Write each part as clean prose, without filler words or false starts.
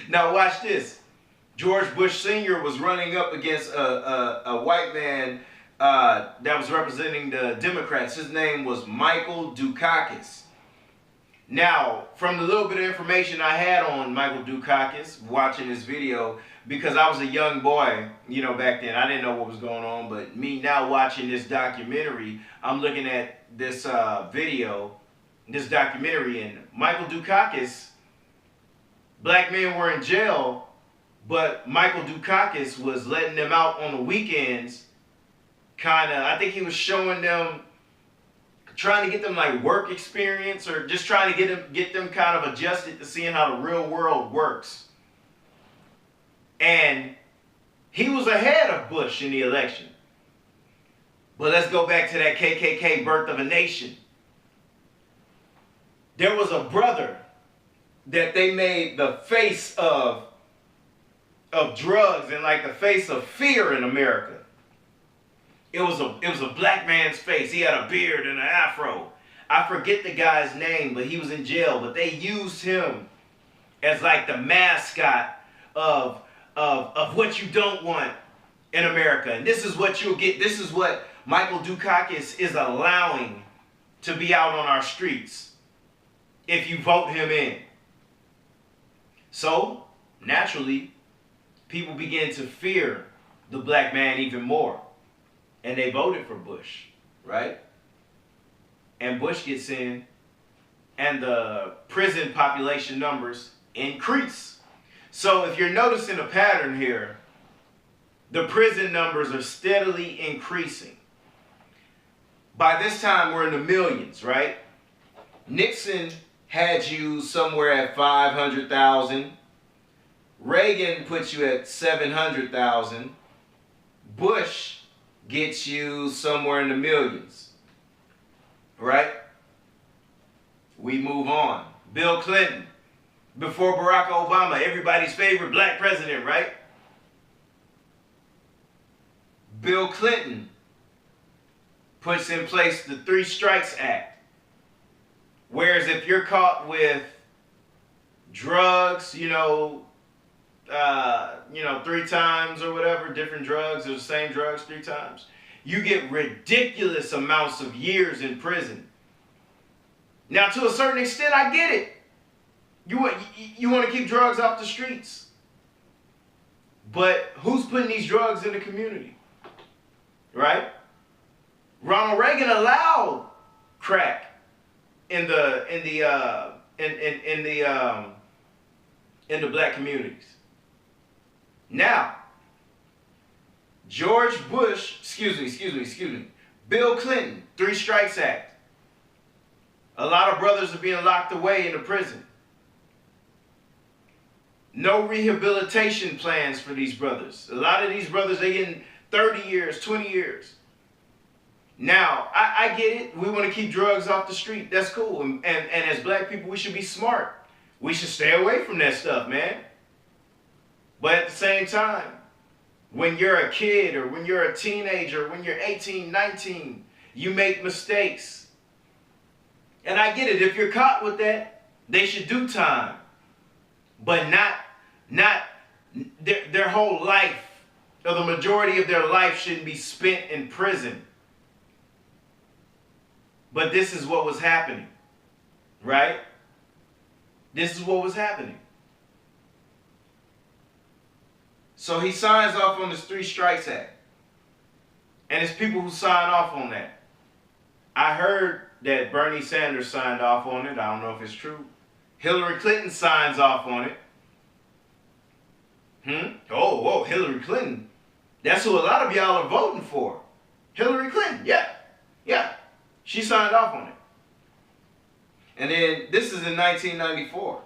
Now watch this. George Bush Sr. was running up against a white man that was representing the Democrats. His name was Michael Dukakis. Now, from the little bit of information I had on Michael Dukakis, watching this video, because I was a young boy, you know, back then, I didn't know what was going on, but me now watching this documentary, I'm looking at this video, this documentary, and Michael Dukakis, black men were in jail, but Michael Dukakis was letting them out on the weekends, kind of, I think he was showing them, trying to get them like work experience, or just trying to get them kind of adjusted to seeing how the real world works. And he was ahead of Bush in the election. But let's go back to that KKK birth of a nation. There was a brother that they made the face of drugs and like the face of fear in America. It was a black man's face. He had a beard and an afro. I forget the guy's name, but he was in jail. But they used him as like the mascot of what you don't want in America. And this is what you'll get. This is what Michael Dukakis is allowing to be out on our streets if you vote him in. So, naturally, people begin to fear the black man even more. And they voted for Bush, right? And Bush gets in, and the prison population numbers increase. So if you're noticing a pattern here, the prison numbers are steadily increasing. By this time, we're in the millions, right? Nixon had you somewhere at 500,000. Reagan put you at 700,000. Bush gets you somewhere in the millions, right? We move on. Bill Clinton, before Barack Obama, everybody's favorite black president, right? Bill Clinton puts in place the 3 Strikes Act. Whereas if you're caught with drugs, 3 times or whatever, different drugs or the same drugs 3 times, you get ridiculous amounts of years in prison. Now, to a certain extent, I get it. You want to keep drugs off the streets. But who's putting these drugs in the community? Right? Ronald Reagan allowed crack in the black communities. Now, Bill Clinton, 3 Strikes Act. A lot of brothers are being locked away in the prison. No rehabilitation plans for these brothers. A lot of these brothers, they're getting 30 years, 20 years. Now, I get it. We want to keep drugs off the street. That's cool. And as black people, we should be smart. We should stay away from that stuff, man. But at the same time, when you're a kid or when you're a teenager, when you're 18, 19, you make mistakes. And I get it. If you're caught with that, they should do time. But not their whole life, or the majority of their life shouldn't be spent in prison. But this is what was happening, right? This is what was happening. So he signs off on this 3 Strikes Act. And it's people who sign off on that. I heard that Bernie Sanders signed off on it. I don't know if it's true. Hillary Clinton signs off on it. Oh, Hillary Clinton. That's who a lot of y'all are voting for. Hillary Clinton, yeah. She signed off on it. And then this is in 1994.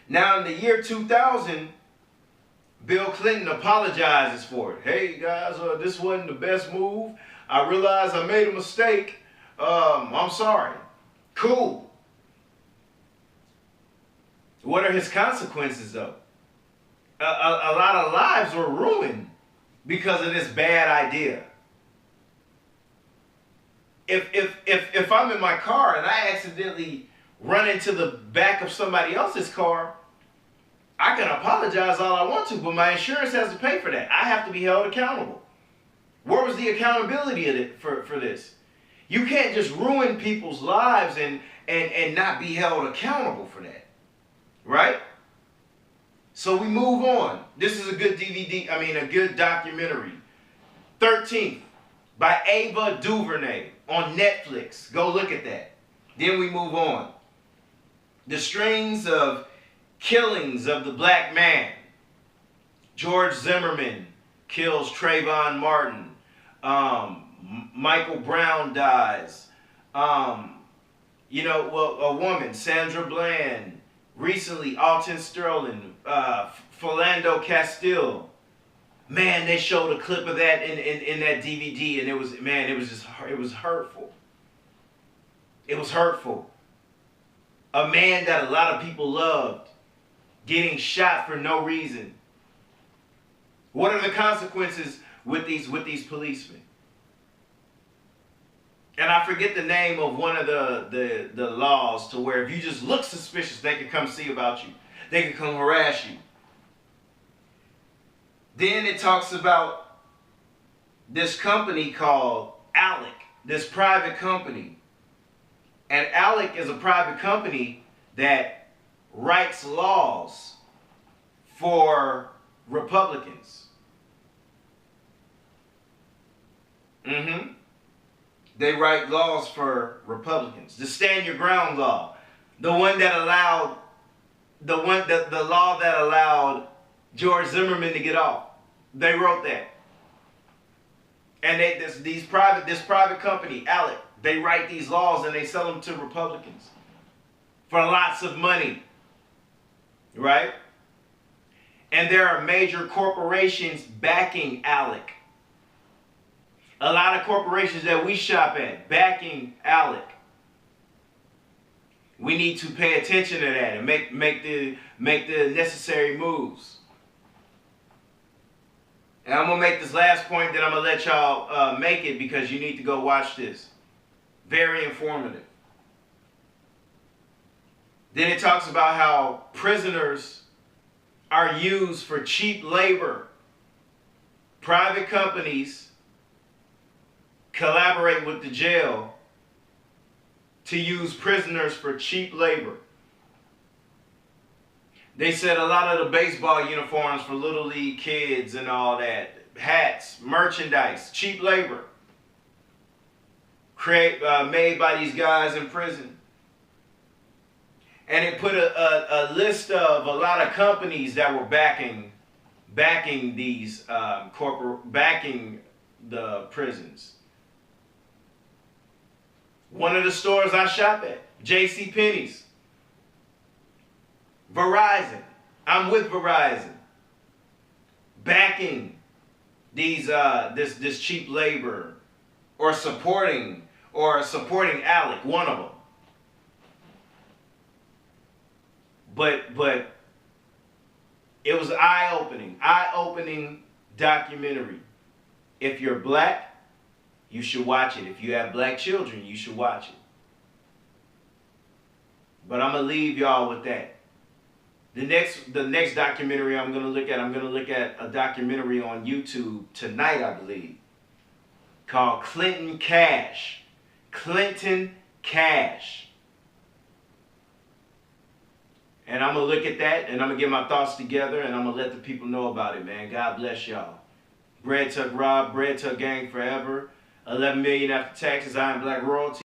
Now in the year 2000, Bill Clinton apologizes for it. Hey guys, this wasn't the best move. I realized I made a mistake. I'm sorry. Cool. What are his consequences though? A lot of lives were ruined because of this bad idea. If I'm in my car and I accidentally run into the back of somebody else's car, I can apologize all I want to, but my insurance has to pay for that. I have to be held accountable. Where was the accountability of it for this? You can't just ruin people's lives and not be held accountable for that. Right? So we move on. This is a good a good documentary. 13th by Ava DuVernay on Netflix. Go look at that. Then we move on. The strings of killings of the black man. George Zimmerman kills Trayvon Martin. Michael Brown dies. A woman, Sandra Bland. Recently, Alton Sterling. Philando Castile. Man, they showed a clip of that in that DVD, and it was hurtful. It was hurtful. A man that a lot of people loved getting shot for no reason. What are the consequences with these policemen? And I forget the name of one of the laws to where if you just look suspicious, they can come see about you. They can come harass you. Then it talks about this company called ALEC, this private company. And ALEC is a private company that writes laws for Republicans. They write laws for Republicans. The Stand Your Ground law, the law that allowed George Zimmerman to get off. They wrote that. And this private company, ALEC, they write these laws and they sell them to Republicans for lots of money. Right? And there are major corporations backing ALEC. A lot of corporations that we shop at backing ALEC. We need to pay attention to that and make the necessary moves. And I'm going to make this last point, then I'm going to let y'all make it because you need to go watch this. Very informative. Then it talks about how prisoners are used for cheap labor. Private companies collaborate with the jail to use prisoners for cheap labor. They said a lot of the baseball uniforms for Little League kids and all that, hats, merchandise, cheap labor, made by these guys in prison. And it put a list of a lot of companies that were backing these backing the prisons. One of the stores I shop at, JCPenney's. Verizon. I'm with Verizon. Backing these this cheap labor or supporting ALEC, one of them. But it was eye-opening documentary. If you're black, you should watch it. If you have black children, you should watch it. But I'm gonna leave y'all with that. The next documentary I'm gonna look at a documentary on YouTube tonight, I believe, called Clinton Cash. Clinton Cash. And I'm gonna look at that and I'm gonna get my thoughts together and I'm gonna let the people know about it, man. God bless y'all. Bread Tuck Rob, Bread Tuck Gang forever. 11 million after taxes. I am Black Royalty.